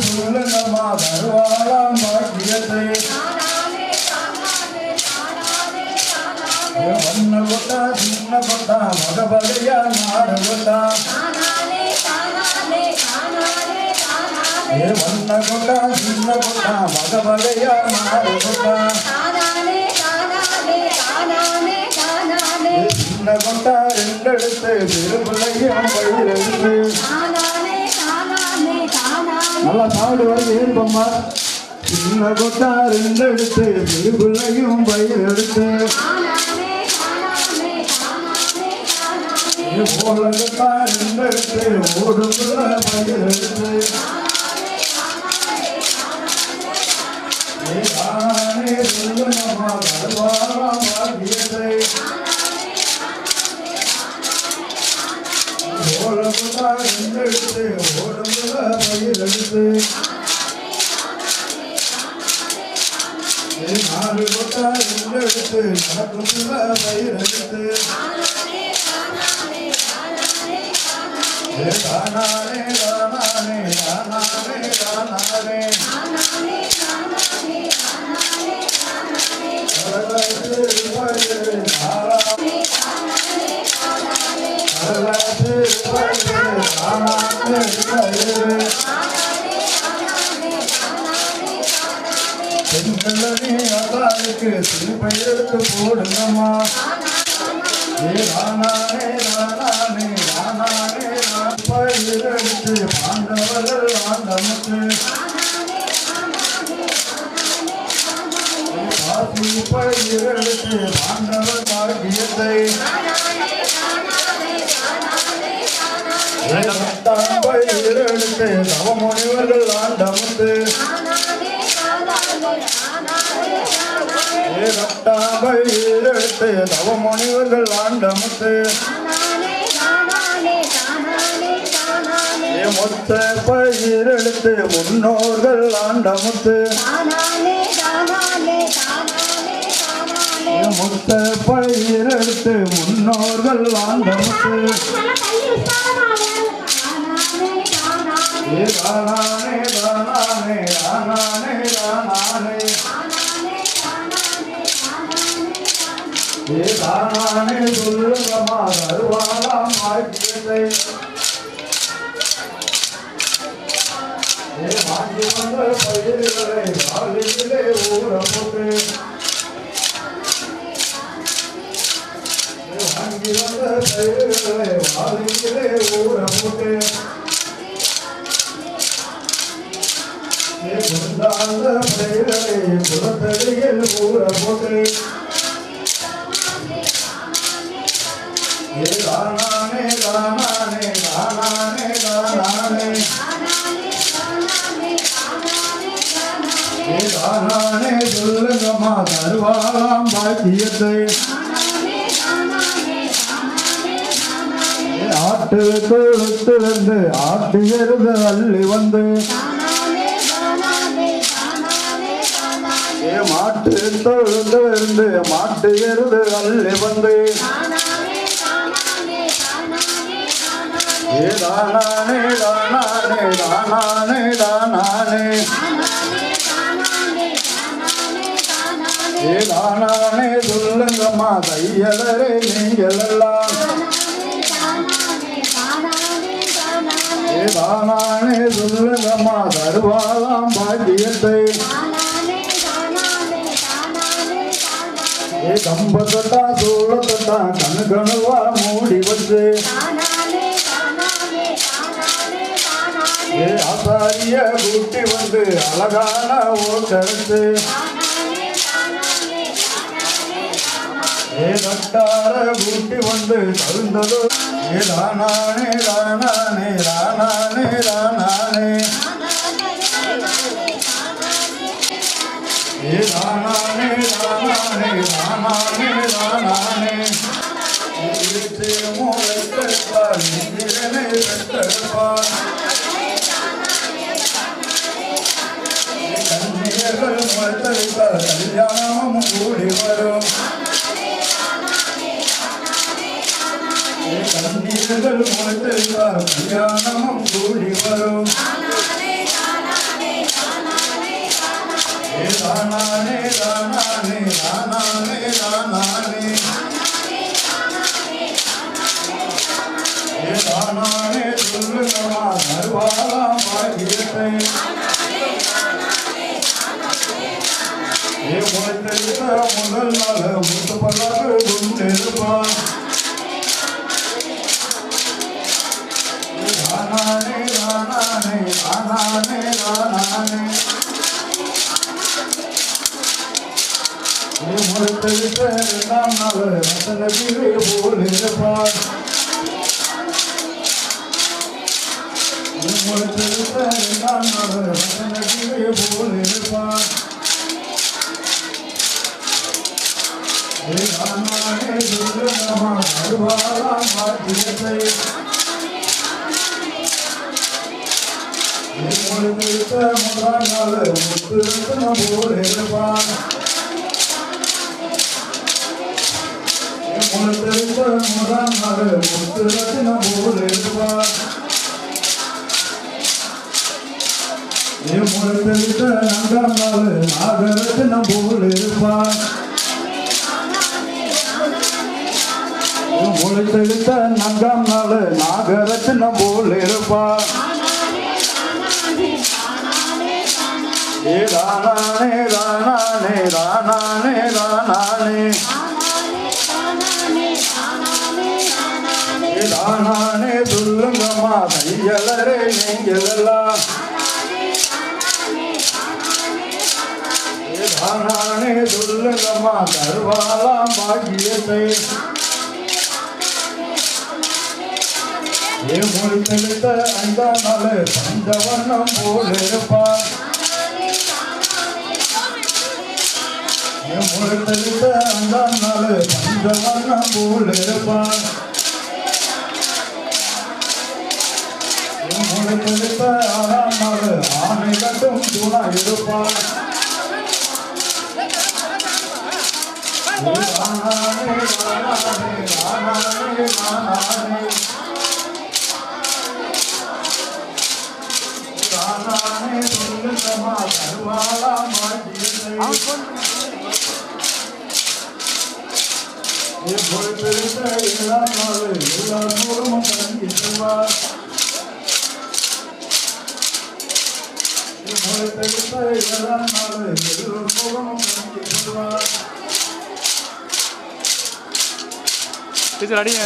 சொல்லுங்கம்மா தருவாளாம் பாக்கியத்தை வண்ண கொட்டா சின்ன கொட்டா மகபலையா நாடு கொட்டா வண்ண கொட்டா சின்ன கொட்டா மகபலையா நாடு கொட்டா சின்ன கொட்டா ரெண்டெடுத்து பெருபிள்ளையும் பயிரெடுத்து நல்லா சாப்பிடு வந்து ஏற்பம்மா சின்ன கொட்டா ரெண்டெடுத்து பெருபிள்ளையும் பயிரெடுத்து ஓலகத்தா ரெண்டெடுத்து ஓடுபுள்ள பயிரெடுத்து ஓலகத்தா ரெண்டெடுத்து ஓடுபுள்ள பயிரெடுத்து நாலு கொட்டா ரெண்டெடுத்து நடக்குள்ள பயிரெடுத்து தானானே தானானே தானானே தானானே பெண்களே அதாளுக்கு திருப்பெயருக்கு போடுங்கம்மா ராணானே ராணானே ராணானே பயிரெடுத்து பாண்டவர்கள் ஆண்டமுத்து பாசி பயிரெடுத்து பாண்டவர் பாக்கியத்தை பயிரெடுத்து நவமுனிவர்கள் ஆண்டமுத்து பயிரெடுத்து நவமுனிவர்கள் ஆண்டமுத்து மொத்த பயிரெடுத்து முன்னோர்கள் ஆண்டமுத்து மொத்த பயிரெடுத்து முன்னோர்கள் ஆண்டமுத்து ராணானே ராணானே ராணானே ராணானே தானானே சொல்லுங்கம்மா தருவாளாம் பாக்கியத்தை வாங்கி வந்த பயிர்களை காலையிலே ஊற போட்டு வாங்கி வந்த பயிர்களை காலையிலே ஊற போட்டு குந்தாந்த பயிர்களை குளத்தடியில் ஊற போட்டு தானானே தானானே தானானே தானானே தானானே சொல்லுங்கம்மா தருவாளாம் பாக்கியத்தை ஆட்டு தொழுத்திலிருந்து ஆட்டு எருது அள்ளி வந்து மாட்டு தொழுத்திலிருந்து மாட்டு எருது அள்ளி வந்து தானானே தானானே தானானே தானானே தானானே சொல்லுங்கம்மா தையலரே நீங்கள் எல்லாம் தானானே சொல்லுங்கம்மா தருவாளாம் பாக்கியத்தை கம்பத்தட்டா சோளத்தட்டா கணு கணுவா மூடி வச்சு ஆசாரிய கூட்டி வந்து அழகான ஓட்டெடுத்து கட்டார கூட்டி வந்து தகுந்ததோ தானானே தானானே தானானே தானானே தானானே தானானே தானானே தானானே மூளைப்பார் வெட்டெடுப்பார் முளைத்தளித்த கல்யாணமும் கூடி வரும் கண்ணீர்கள் முளைத்தளித்த கல்யாணமும் கூடி வரும் தானானே தானானே தானானே தானானே தானானே சொல்லுங்கம்மா நறுவாலாம் பாக்கியத்தை முளைத்தெடுத்த முதல் நாள் முத்து பல்லாக்கு கொண்டிருப்பான் தானானே தானானே தானானே தானானே முளைத்தெடுத்த இரண்டாம் நாள் ரத்தன கீழே போல் இருப்பான் முளைத்தெடுத்த இரண்டாம் நாள் ரத்தன கீழே போல் இருப்பான் தானானே சொல்லுங்கம்மா நறுவாலாம் பாக்கியத்தை முளைத்தெடுத்த முதலாம் நாள் முத்து ரத்தனம் போல் இருப்பான் முளைத்தெடுத்த முதலாம் நாள் முத்து ரத்தனம் போல் இருப்பான் முளைத்தெடுத்த நான்காம் நாள் நாகரத்தினம் போல் இருப்பான் முளைத்தெடுத்த நான்காம் நாள் நாகரத்தினம் போல் இருப்பான் தானானே தானானே தானானே தானானே தானானே சொல்லுங்கம்மா கையலரே நீங்களெல்லாம் தானானே சொல்லுங்கம்மா தருவாலாம் பாக்கியத்தை முளைத்தெடுத்த ஐந்தாம் நாள் பஞ்சவர்ணம் போல் இருப்பான் முளைத்தெடுத்த ஐந்தாம் நாள் பஞ்சவர்ணம் போல் இருப்பான் முளைத்தெடுத்த ஆறாம் நாள் ஆணை கட்டும் துணை இருப்பான் தானானே தானானே தானானே தானானே தானானே சொல்லுங்கம்மா தருவாலாம் பாக்கியத்தை முளைத்தெடுத்த ஏழாம் நாள் எல்லாரும் தங்கி செல்வார் முளைத்தெடுத்த ஏழாம் நாள் எல்லோரும் தங்கி செல்வார் அடிங்க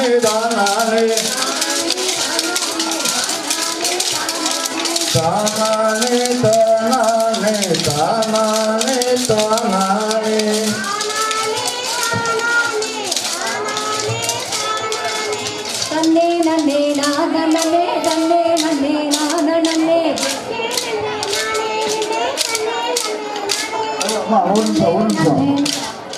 தானானே தானானே தானானே தானானே தானானே தன்னே நன்னே நானே தன்னே நன்னே நானே அம்மா ஒரு நிமிஷம்